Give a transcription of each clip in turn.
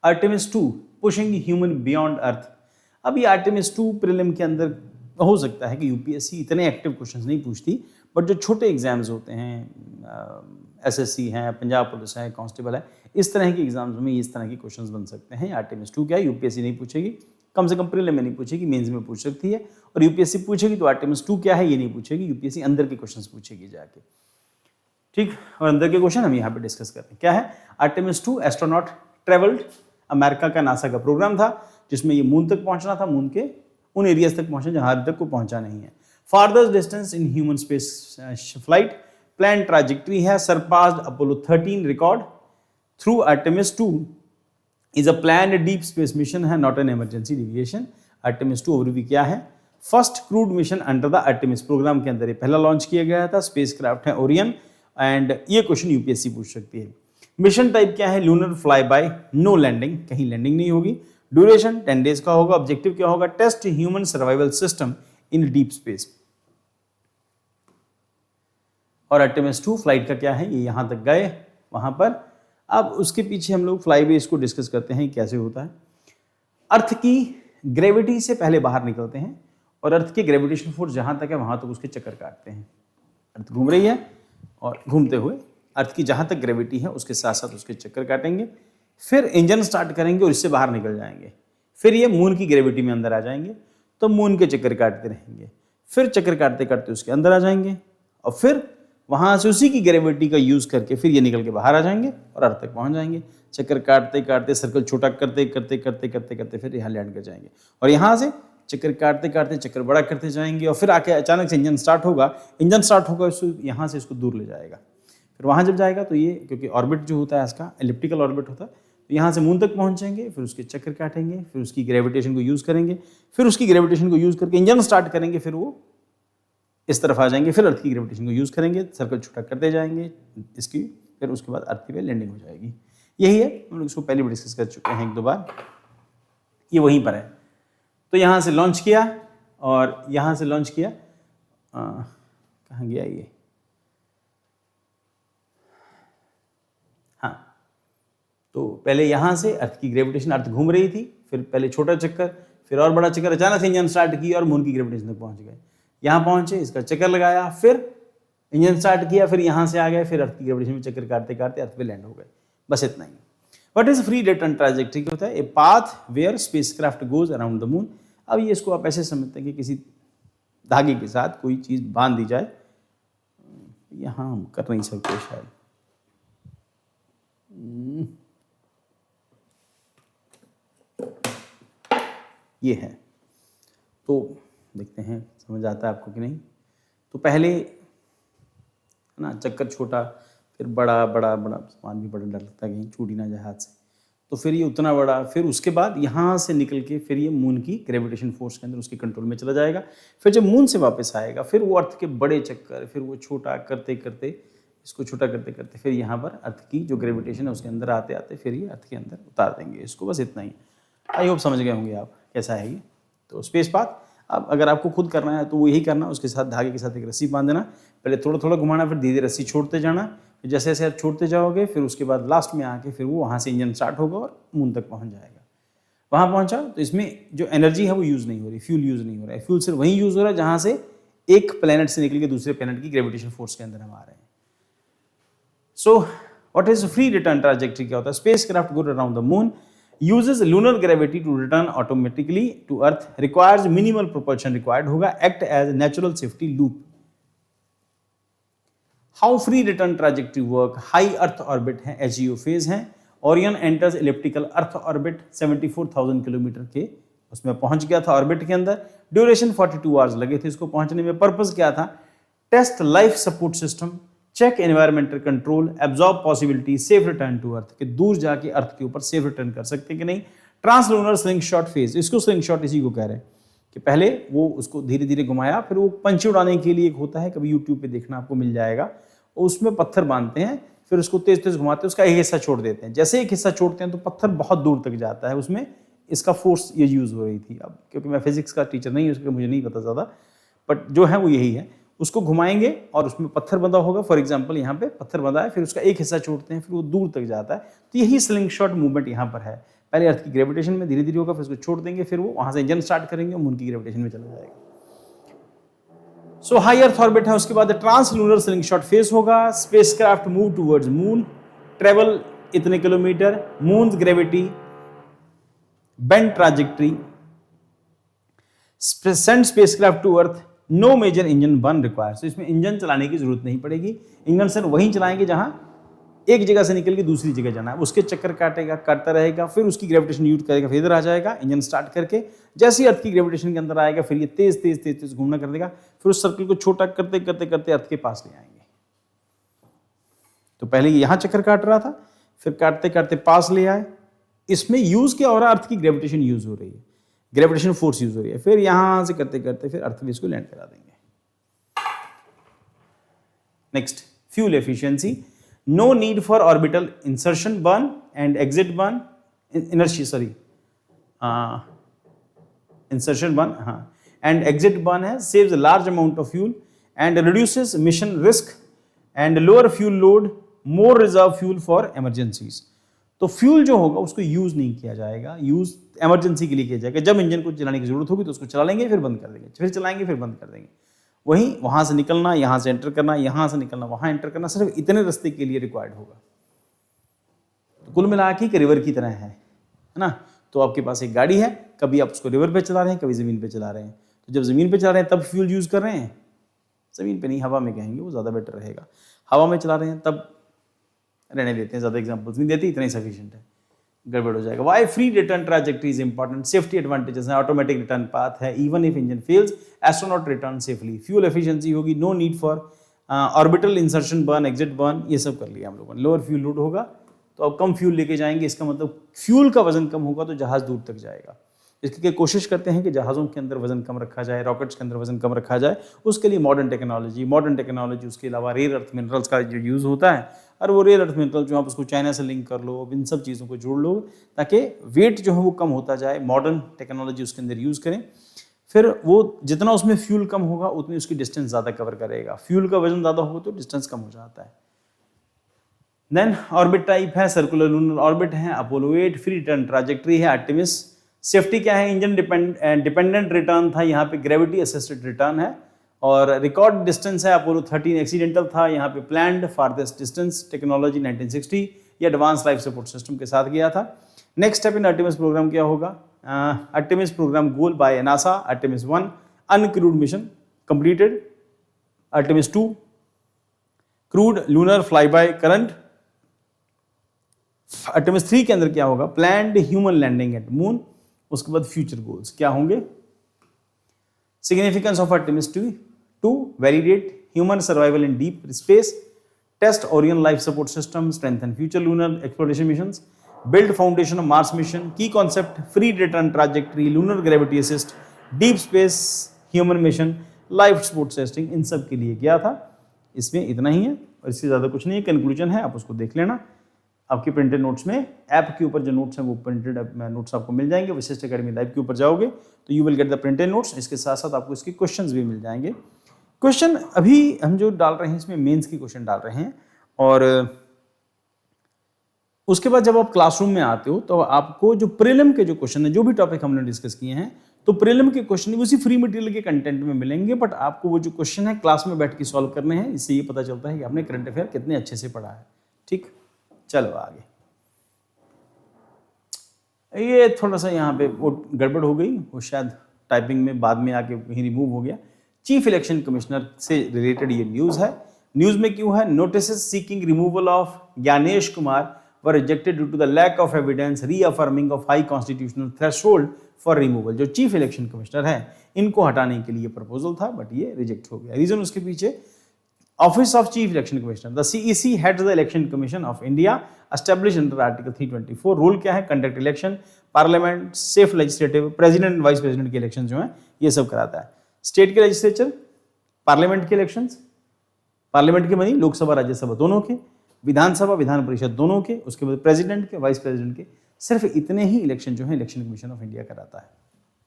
Artemis 2 pushing human beyond अर्थ। अब ये Artemis 2 prelim के अंदर हो सकता है कि यूपीएससी इतने एक्टिव क्वेश्चंस नहीं पूछती, बट जो छोटे एग्जाम्स होते हैं, एसएससी है, पंजाब पुलिस है, कांस्टेबल है, इस तरह के एग्जाम्स में इस तरह के क्वेश्चंस बन सकते हैं। आर्टेमिस 2 क्या है, यूपीएससी नहीं पूछेगी, कम से कम प्रीलिम में नहीं पूछेगी, मेंस में पूछ सकती है। और यूपीएससी पूछेगी तो आर्टेमिस 2 क्या है ये नहीं पूछेगी, यूपीएससी अंदर के क्वेश्चंस पूछेगी जाके। ठीक, और अंदर के क्वेश्चन हम यहाँ पे डिस्कस करते हैं। क्या है आर्टेमिस 2? एस्ट्रोनॉट ट्रेवल्ड, अमेरिका का नासा का प्रोग्राम था जिसमें ये मून तक पहुंचना था, मून के उन एरियाज तक पहुंचना जहां तक को पहुंचा नहीं है। Farthest distance in human space flight, plan trajectory है, surpassed Apollo 13 record through Artemis 2 is a planned deep space mission है, not an emergency deviation. Artemis 2 overview क्या है? First crewed mission under the Artemis program के अंदर ये पहला launch किया गया था। स्पेसक्राफ्ट है ओरियन, एंड ये क्वेश्चन यूपीएससी पूछ सकती है। मिशन टाइप क्या है? Lunar flyby, no landing, कहीं लैंडिंग नहीं होगी। ड्यूरेशन 10 डेज का होगा। ऑब्जेक्टिव क्या होगा? Test human survival system in deep space. और आर्टेमिस 2 फ्लाइट का क्या है? ये यहां तक गए वहां पर। अब उसके पीछे हम लोग फ्लाई बेस को डिस्कस करते हैं कैसे होता है। अर्थ की ग्रेविटी से पहले बाहर निकलते हैं और अर्थ के ग्रेविटेशन फोर्स जहां तक है वहां तक उसके चक्कर काटते हैं। अर्थ घूम रही है और घूमते हुए अर्थ की जहां तक ग्रेविटी है उसके साथ साथ उसके चक्कर काटेंगे, फिर इंजन स्टार्ट करेंगे और इससे बाहर निकल जाएंगे। फिर ये मून की ग्रेविटी में अंदर आ जाएंगे तो मून के चक्कर काटते रहेंगे, फिर चक्कर काटते काटते उसके अंदर आ जाएंगे और फिर वहां से उसी की ग्रेविटी का यूज करके फिर ये निकल के बाहर आ जाएंगे और अर्थ तक पहुंच जाएंगे। चक्कर काटते काटते सर्कल छोटा करते करते करते करते करते फिर यहाँ लैंड कर जाएंगे और यहाँ से चक्कर काटते काटते चक्कर बड़ा करते जाएंगे और फिर आके अचानक से इंजन स्टार्ट होगा इसको यहाँ से इसको दूर ले जाएगा। फिर वहाँ जब जाएगा तो ये, क्योंकि ऑर्बिट जो होता है इसका एलिप्टिकल ऑर्बिट होता है, तो यहाँ से मून तक पहुँचेंगे, फिर उसके चक्कर काटेंगे, फिर उसकी ग्रेविटेशन को यूज़ करेंगे, फिर उसकी ग्रेविटेशन को यूज़ करके इंजन स्टार्ट करेंगे, फिर वो इस तरफ आ जाएंगे, फिर अर्थ की ग्रेविटेशन को यूज़ करेंगे, सर्कल छोटा करते जाएंगे इसकी, फिर उसके बाद अर्थ पे लैंडिंग हो जाएगी। यही है, हम लोग इसको पहले भी डिस्कस कर चुके हैं एक दो बार, ये वहीं पर है। तो यहाँ से लॉन्च किया और यहाँ से लॉन्च किया, कहाँ गया ये, हाँ, तो पहले यहाँ से अर्थ की ग्रेविटेशन, अर्थ घूम रही थी, फिर पहले छोटा चक्कर, फिर और बड़ा चक्कर, अचानक से इंजन स्टार्ट किया और मून की ग्रेविटेशन तक पहुँच गए। यहाँ पहुँचे, इसका चक्कर लगाया, फिर इंजन स्टार्ट किया, फिर यहाँ से आ गए, फिर अर्थ की ग्रेविटेशन में चक्कर काटते काटते अर्थ पे लैंड हो गए। बस इतना ही। What is free return trajectory क्या होता है? A path where spacecraft goes around the moon. अब ये इसको आप ऐसे समझते हैं कि किसी धागे के साथ कोई चीज बांध दी जाए, यहाँ हम कर नहीं सकते शायद, ये है, तो देखते हैं समझ आता है आपको कि नहीं। तो पहले ना चक्कर छोटा, फिर बड़ा बड़ा बड़ा, सामान भी बड़ा डर लगता है कहीं छूट ही ना जाए हाथ से, तो फिर ये उतना बड़ा, फिर उसके बाद यहाँ से निकल के फिर ये मून की ग्रेविटेशन फोर्स के अंदर उसके कंट्रोल में चला जाएगा। फिर जब मून से वापस आएगा फिर वो अर्थ के बड़े चक्कर, फिर वो छोटा करते करते, इसको छोटा करते करते फिर यहाँ पर अर्थ की जो ग्रेविटेशन है उसके अंदर आते आते फिर ये अर्थ के अंदर उतार देंगे इसको। बस इतना ही। आई होप समझ गए होंगे आप कैसा है ये। तो स्पेस पाथ अब अगर आपको खुद करना है तो वो यही करना, उसके साथ धागे के साथ एक रस्सी बांध देना, पहले थोड़ा थोड़ा घुमाना, फिर धीरे धीरे रस्सी छोड़ते जाना, फिर जैसे जैसे आप छोड़ते जाओगे फिर उसके बाद लास्ट में आके फिर वो वहाँ से इंजन स्टार्ट होगा और मून तक पहुँच जाएगा। वहाँ पहुँचा तो इसमें जो एनर्जी है वो यूज़ नहीं हो रही, फ्यूल यूज़ नहीं हो रहा है, फ्यूल सिर्फ वहीं यूज़ हो रहा है जहाँ से एक प्लेनेट से निकल के दूसरे प्लेनेट की ग्रेविटेशन फोर्स के अंदर हम आ रहे हैं। So what is free return trajectory क्या होता है? Spacecraft go around the moon, uses lunar gravity to return automatically to earth, requires minimal propulsion required होगा, act as natural safety loop। how free return trajectory work? high earth orbit है, HEO phase है, Orion enters elliptical earth orbit 74,000 kilometre के उसमें पहुंच गया था orbit के अंदर। ड्यूरेशन 42 आवर्स लगे थे इसको पहुंचने में। पर्पस क्या था? Test life support system, check environmental control, absorb possibility, safe return to Earth, कि दूर जाके अर्थ के ऊपर सेफ रिटर्न कर सकते हैं कि नहीं। ट्रांसलूनर स्लिंगशॉट फेज, इसको स्लिंगशॉट इसी को कह रहे हैं कि पहले वो उसको धीरे धीरे घुमाया, फिर वो पंछी उड़ाने के लिए एक होता है, कभी यूट्यूब पे देखना आपको मिल जाएगा, उसमें पत्थर बांधते हैं, फिर उसको तेज तेज घुमाते हैं, उसका एक हिस्सा छोड़ देते हैं। जैसे एक हिस्सा छोड़ते हैं तो पत्थर बहुत दूर तक जाता है, उसमें इसका फोर्स ये यूज हो रही थी। अब क्योंकि मैं फिजिक्स का टीचर नहीं हूँ इसलिए मुझे नहीं पता ज़्यादा, बट जो है वो यही है। उसको घुमाएंगे और उसमें पत्थर बंधा होगा, फॉर एग्जांपल यहाँ पे पत्थर बंधा है, फिर उसका एक हिस्सा छोड़ते हैं, फिर वो दूर तक जाता है। तो यही स्लिंग शॉट मूवमेंट यहाँ पर है, पहले अर्थ की ग्रेविटेशन में धीरे धीरे होगा, फिर उसको छोड़ देंगे, फिर वो वहां से इंजन स्टार्ट करेंगे, मून की ग्रेविटेशन में चला जाएगा। सो हाई अर्थ ऑर्बिट है, उसके बाद trans lunar slingshot phase होगा, spacecraft move towards moon, travel इतने kilometre, moon gravity, bend trajectory, send spacecraft to earth, no major engine burn requires. तो इसमें इंजन चलाने की जरूरत नहीं पड़ेगी, इंजन सर वहीं चलाएंगे जहां एक जगह से निकल के दूसरी जगह जाना है, उसके चक्कर काटता रहेगा, फिर उसकी ग्रेविटेशन यूज करेगा, फिर इधर आ जाएगा, इंजन स्टार्ट करके जैसे ही अर्थ की ग्रेविटेशन के अंदर आएगा, फिर ये तेज तेज तेज तेज घूमना कर देगा, फिर उस सर्कल को छोटा करते करते करते अर्थ के पास ले आएंगे। तो पहले ये यहां चक्कर काट रहा था, फिर काटते काटते पास ले आए। इसमें यूज क्या हो रहा है, अर्थ की ग्रेविटेशन यूज हो रही है, ग्रेविटेशन फोर्स यूज हो रही है, फिर यहां से करते करते फिर अर्थ में इसको लैंड करा देंगे। Next, fuel efficiency, no need for orbital insertion burn and exit burn, insertion burn, हाँ, एंड एग्जिट बर्न है, saves a large amount of fuel and reduces mission risk and lower fuel load, more reserve fuel for emergencies. तो fuel जो होगा उसको use नहीं किया जाएगा, use emergency के लिए किया जाएगा, जब इंजन को चलाने की जरूरत होगी तो उसको चला लेंगे, फिर बंद कर देंगे, फिर चलाएंगे, फिर बंद कर देंगे। वहीं वहां से निकलना, यहां से एंटर करना, यहां से निकलना, वहां एंटर करना, सिर्फ इतने रास्ते के लिए रिक्वायर्ड होगा। तो कुल मिला के एक रिवर की तरह है ना। तो आपके पास एक गाड़ी है, कभी आप उसको रिवर पे चला रहे हैं, कभी जमीन पे चला रहे हैं। तो जब जमीन पे चला रहे हैं तब फ्यूल यूज कर रहे हैं, जमीन पे नहीं, हवा में कहेंगे, वो ज्यादा बेटर रहेगा। हवा में चला रहे हैं तब रहने देते हैं, ज्यादा एग्जांपल्स नहीं देते, इतना ही सफिशिएंट है, गड़बड़ हो जाएगा। Why free return trajectory is important, safety advantages है, ऑटोमेटिक रिटर्न पाथ है, even if engine fails astronaut return safely, fuel efficiency होगी, no need for orbital insertion burn, exit burn, ये सब कर लिया हम लोगों ने। लोअर फ्यूल लोड होगा तो अब कम फ्यूल लेके जाएंगे, इसका मतलब फ्यूल का वजन कम होगा तो जहाज दूर तक जाएगा। इसके लिए कोशिश करते हैं कि जहाज़ों के अंदर वजन कम रखा जाए, रॉकेट्स के अंदर वजन कम रखा जाए, उसके लिए मॉडर्न टेक्नोलॉजी, उसके अलावा रेयर अर्थ मिनरल्स का जो यूज़ होता है, और वो रेयर अर्थ मिनरल जो आप उसको चाइना से लिंक कर लो, इन सब चीज़ों को जोड़ लो ताकि वेट जो है वो कम होता जाए, मॉडर्न टेक्नोलॉजी उसके अंदर यूज़ करें, फिर वो जितना उसमें फ्यूल कम होगा उतनी उसकी डिस्टेंस ज़्यादा कवर करेगा। फ्यूल का वजन ज़्यादा होगा तो डिस्टेंस कम हो जाता है। देन ऑर्बिट टाइप है, सर्कुलर लूनर ऑर्बिट है, अपोलो 8, फ्री रिटर्न ट्रैजेक्टरी है, आर्टेमिस। सेफ्टी क्या है, इंजन डिपेंडेंट रिटर्न था, यहाँ पे ग्रेविटी असिस्टेड रिटर्न है, और रिकॉर्ड डिस्टेंस है अपोलो 13 एक्सीडेंटल था, यहाँ पे प्लान्ड फारदेस्ट डिस्टेंस, टेक्नोलॉजी 1960, ये एडवांस लाइफ सपोर्ट सिस्टम के साथ गया था। Next step in Artemis programme क्या होगा, Artemis programme goal by NASA, Artemis 1 uncrewed mission completed, Artemis 2 crewed lunar flyby current, Artemis 3 के अंदर क्या होगा, planned human landing at moon. उसके बाद फ्यूचर गोल्स क्या होंगे, significance of Artemis 2 validate human survival in deep space, test Orion life support system, strengthen future lunar exploration missions, build foundation of Mars mission, की concept free return trajectory, lunar gravity assist, deep space human mission, life support testing, इन सब के लिए गया था। इसमें इतना ही है और इससे ज़्यादा कुछ नहीं है। कंक्लूजन है, आप उसको देख लेना। आपके प्रिंटेड नोट्स में ऐप के ऊपर जो नोट्स हैं वो प्रिंटेड नोट्स आपको मिल जाएंगे। वशिष्ठ एकेडमी लाइव के ऊपर जाओगे तो you will get the printed notes. इसके साथ साथ आपको इसके क्वेश्चंस भी मिल जाएंगे। क्वेश्चन अभी हम जो डाल रहे हैं इसमें मेंस के क्वेश्चन डाल रहे हैं, और उसके बाद जब आप क्लासरूम में आते हो तो आपको जो प्रीलिम के जो क्वेश्चन है, जो भी टॉपिक हमने डिस्कस किए हैं, तो प्रीलिम के क्वेश्चन उसी फ्री मटेरियल के कंटेंट में मिलेंगे, बट आपको वो जो क्वेश्चन है क्लास में बैठ के सॉल्व करने हैं। इससे ये पता चलता है कि आपने करंट अफेयर कितने अच्छे से पढ़ा है। ठीक, चलो आगे। ये थोड़ा सा यहाँ पे वो गड़बड़ हो गई, वो शायद टाइपिंग में बाद में आके कहीं रिमूव हो गया। चीफ इलेक्शन कमिश्नर से रिलेटेड ये न्यूज़ है। न्यूज़ में क्यों है, notice seeking removal of Gyanesh Kumar were rejected due to the lack of evidence reaffirming of high constitutional threshold for removal. जो चीफ इलेक्शन कमिश्नर है इनको हटाने के लिए प्रपोजल था, बट ये रिजेक्ट हो गया। रीजन उसके पीछे, Office of Chief Election Commissioner, the CEC heads the Election Commission of India, established under Article 324. Role क्या है, conduct election, parliament, safe legislative, president and vice president के इलेक्शन जो है ये सब कराता है। स्टेट के लेजिस्लेचर, पार्लियामेंट के इलेक्शंस, पार्लियामेंट के बनी लोकसभा राज्यसभा दोनों के, विधानसभा विधान परिषद दोनों के, उसके बाद प्रेसिडेंट के, वाइस प्रेसिडेंट के, सिर्फ इतने ही इलेक्शन जो है इलेक्शन कमीशन ऑफ इंडिया कराता है।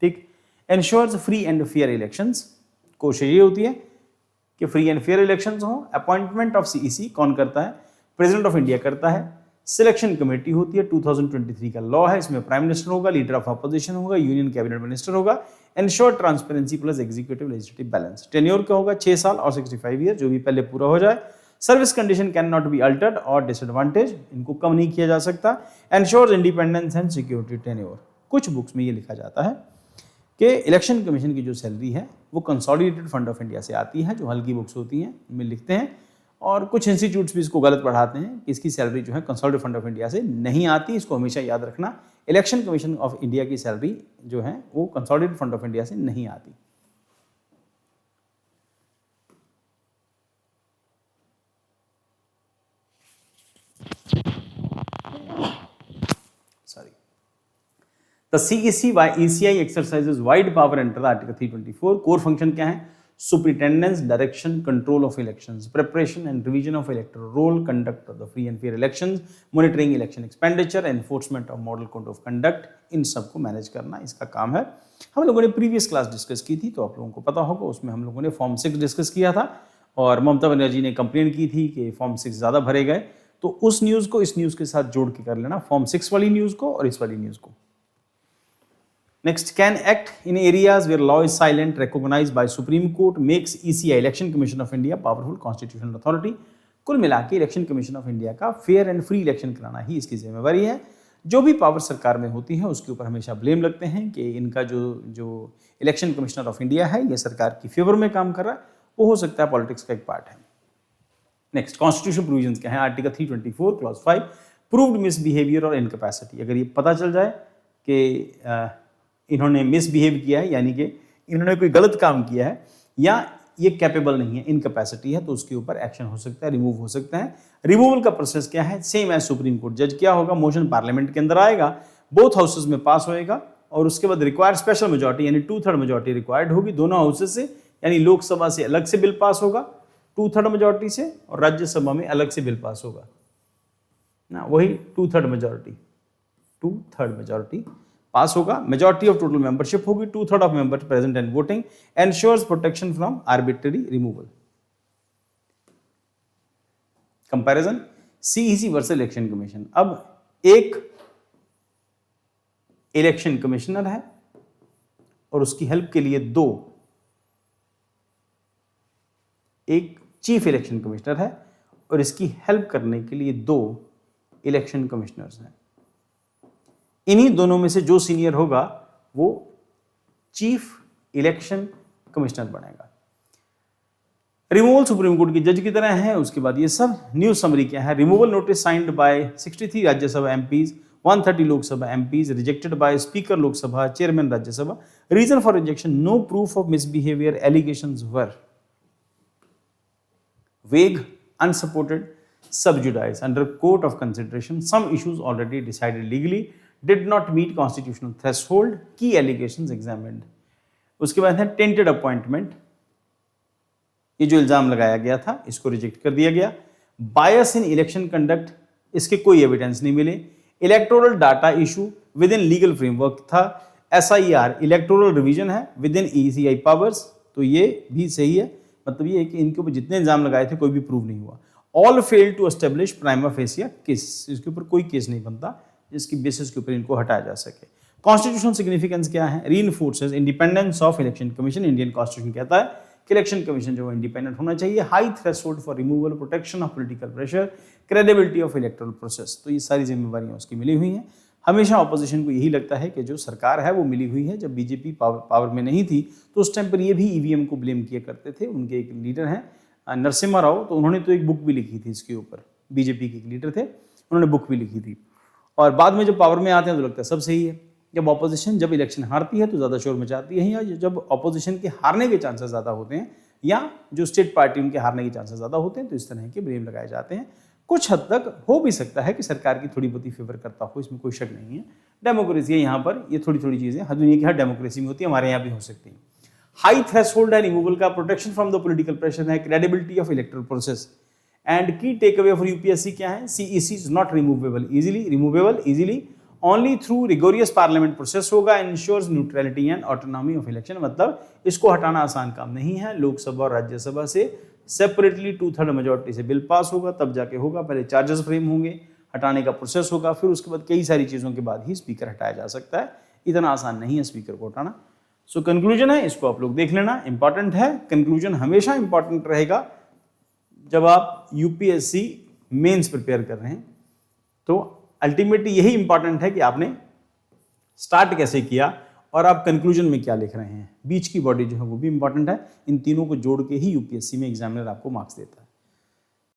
ठीक, ensures free and fair elections, कोशिश ये होती है कि फ्री एंड फेयर इलेक्शंस हो। अपॉइंटमेंट ऑफ सीईसी कौन करता है? प्रेसिडेंट ऑफ इंडिया करता है। सिलेक्शन कमेटी होती है, 2023 का लॉ है, इसमें प्राइम मिनिस्टर होगा, लीडर ऑफ अपोजिशन होगा, यूनियन कैबिनेट मिनिस्टर होगा। Ensure transparency plus executive legislative balance. Tenure क्या होगा? 6 साल और 65 ईयर, जो भी पहले पूरा हो जाए। Service condition can not be altered और डिसएडवांटेज, इनको कम नहीं किया जा सकता। Ensures independence and security tenure. कुछ बुक्स में ये लिखा जाता है कि इलेक्शन कमीशन की जो सैलरी है वो कंसोलिडेटेड फंड ऑफ इंडिया से आती है, जो हल्की बुक्स होती हैं उनमें लिखते हैं। और कुछ इंस्टीट्यूट्स भी इसको गलत पढ़ाते हैं कि इसकी सैलरी जो है कंसोलिडेटेड फंड ऑफ इंडिया से नहीं आती। इसको हमेशा याद रखना, इलेक्शन कमीशन ऑफ इंडिया की सैलरी जो है वो कंसोलिडेटेड फंड ऑफ इंडिया से नहीं आती। Sorry. The CEC by ECI exercises wide power under the Article 324. Core function क्या है? Superintendence, direction, control of elections, preparation and revision of electoral roll, conduct of the free and fair elections, monitoring election expenditure, enforcement of model code of conduct, इन सब को manage करना इसका काम है। हम लोगों ने प्रीवियस क्लास डिस्कस की थी, तो आप लोगों को पता होगा, उसमें हम लोगों ने फॉर्म 6 डिस्कस किया था और ममता बनर्जी ने कंप्लेन की थी कि फॉर्म 6 ज़्यादा भरे गए। तो उस न्यूज़ को इस न्यूज़ के साथ जोड़ के कर लेना, फॉर्म 6 वाली न्यूज़ को और इस वाली न्यूज़ को। Next, can act in areas where law is silent, recognized by Supreme Court, makes ECI Election Commission of India powerful constitutional authority। कुल मिला के इलेक्शन कमीशन ऑफ इंडिया का फेयर एंड फ्री इलेक्शन कराना ही इसकी जिम्मेवारी है। जो भी पावर सरकार में होती है उसके ऊपर हमेशा ब्लेम लगते हैं कि इनका जो इलेक्शन कमिश्नर ऑफ इंडिया है ये सरकार की फेवर में काम कर रहा है, वो हो सकता है पॉलिटिक्स का एक पार्ट है। नेक्स्ट, कॉन्स्टिट्यूशन प्रोविजंस क्या है? आर्टिकल 324 क्लॉज 5, प्रूव्ड मिसबिहेवियर और इनकैपेसिटी। अगर ये पता चल जाए कि इन्होंने मिसबिहेव किया है, यानी कि इन्होंने कोई गलत काम किया है या ये कैपेबल नहीं है, इनकैपेसिटी है, तो उसके ऊपर एक्शन हो सकता है, रिमूव हो सकता है। रिमूवल का प्रोसेस क्या है? सेम एज सुप्रीम कोर्ट जज। क्या होगा? मोशन पार्लियामेंट के अंदर आएगा, बोथ हाउसेज में पास होएगा और उसके बाद रिक्वायर्ड स्पेशल मेजॉरिटी यानी 2/3 मेजॉरिटी रिक्वायर्ड होगी दोनों हाउसेज से, यानी लोकसभा से अलग से बिल पास होगा 2/3 मेजॉरिटी से और राज्यसभा में अलग से बिल पास होगा ना, वही 2/3 मेजॉरिटी पास होगा। मेजॉरिटी ऑफ टोटल मेंबरशिप होगी, 2/3 of members present and voting, ensures protection from arbitrary removal. Comparison CEC versus election commission. अब एक इलेक्शन कमिश्नर है और उसकी हेल्प के लिए 2, एक चीफ इलेक्शन कमिश्नर है और इसकी हेल्प करने के लिए 2 इलेक्शन कमिश्नर्स हैं। इन्हीं दोनों में से जो सीनियर होगा वो चीफ इलेक्शन कमिश्नर बनेगा। रिमूवल सुप्रीम कोर्ट की जज की तरह है। उसके बाद ये सब न्यूज समरी क्या है? Removal notice signed by 63 Rajya Sabha MPs, 130 Lok Sabha MPs, rejected by speaker Lok Sabha, chairman Rajya Sabha. Reason for rejection, no proof of misbehaviour, allegations were vague, unsupported, sub judice, under court of consideration, some issues already decided legally, did not meet constitutional threshold, key allegations examined। उसके बाद है tainted appointment, ये जो इल्जाम लगाया गया था इसको रिजेक्ट कर दिया गया। बायस इन इलेक्शन कंडक्ट, इसके कोई एविडेंस नहीं मिले। Electoral data issue with in legal framework था। SIR इलेक्टोरल रिवीजन है विद इन ECI पावर्स, तो ये भी सही है। मतलब ये है कि इनके ऊपर जितने इल्जाम लगाए थे कोई भी प्रूव नहीं हुआ। All fail to establish prima facie case, इसके ऊपर कोई केस नहीं बनता जिसकी बेसिस के ऊपर इनको हटाया जा सके। कॉन्स्टिट्यूशनल सिग्निफिकेंस क्या है? Reinforces independence of election commission. Indian constitution कहता है कि इलेक्शन कमीशन जो है इंडिपेंडेंट होना चाहिए। High threshold for removal, protection of political pressure, credibility of electoral process. तो ये सारी जिम्मेवारियां उसकी मिली हुई हैं। हमेशा ऑपोजिशन को यही लगता है कि जो सरकार है वो मिली हुई है। जब बीजेपी पावर में नहीं थी तो उस टाइम पर ये भी ईवीएम को ब्लेम किया करते थे। उनके एक लीडर हैं नरसिम्हा राव, तो उन्होंने तो एक बुक भी लिखी थी इसके ऊपर। बीजेपी के एक लीडर थे, उन्होंने बुक भी लिखी थी। और बाद में जब पावर में आते हैं तो लगता है सब सही है। जब ऑपोजिशन जब इलेक्शन हारती है तो ज़्यादा शोर मचाती है, या जब ऑपोजिशन के हारने के चांसेस ज़्यादा होते हैं या जो स्टेट पार्टी उनके हारने के चांसेस ज़्यादा होते हैं तो इस तरह के ब्लेम लगाए जाते हैं। कुछ हद तक हो भी सकता है कि सरकार की थोड़ी बहुत फेवर करता हो, इसमें कोई शक नहीं है। डेमोक्रेसी है यहाँ पर, ये थोड़ी थोड़ी चीज़ें हर दुनिया की हर डेमोक्रेसी में होती है, हमारे यहाँ भी हो सकती हैं। हाई थ्रेशोल्ड है रिमूवल का, protection from the political pressure है, credibility of electoral process. And key takeaway for UPSC क्या है? CEC is not removable easily only through rigorous parliament process होगा, ensures neutrality and autonomy of election, मतलब इसको हटाना आसान काम नहीं है। लोकसभा और राज्यसभा से सेपरेटली 2/3 मेजोरिटी से बिल पास होगा, तब जाके होगा। पहले चार्जेस फ्रेम होंगे, हटाने का प्रोसेस होगा, फिर उसके बाद कई सारी चीज़ों के बाद ही स्पीकर हटाया जा सकता है। इतना आसान नहीं है स्पीकर को हटाना। सो कंक्लूजन है, इसको आप लोग देख लेना, इंपॉर्टेंट है। कंक्लूजन हमेशा इंपॉर्टेंट रहेगा जब आप यूपीएससी मेंस प्रिपेयर कर रहे हैं। तो अल्टीमेटली यही इंपॉर्टेंट है कि आपने स्टार्ट कैसे किया और आप कंक्लूजन में क्या लिख रहे हैं। बीच की बॉडी जो है वो भी इंपॉर्टेंट है। इन तीनों को जोड़ के ही यूपीएससी में एग्जामिनर आपको मार्क्स देता है।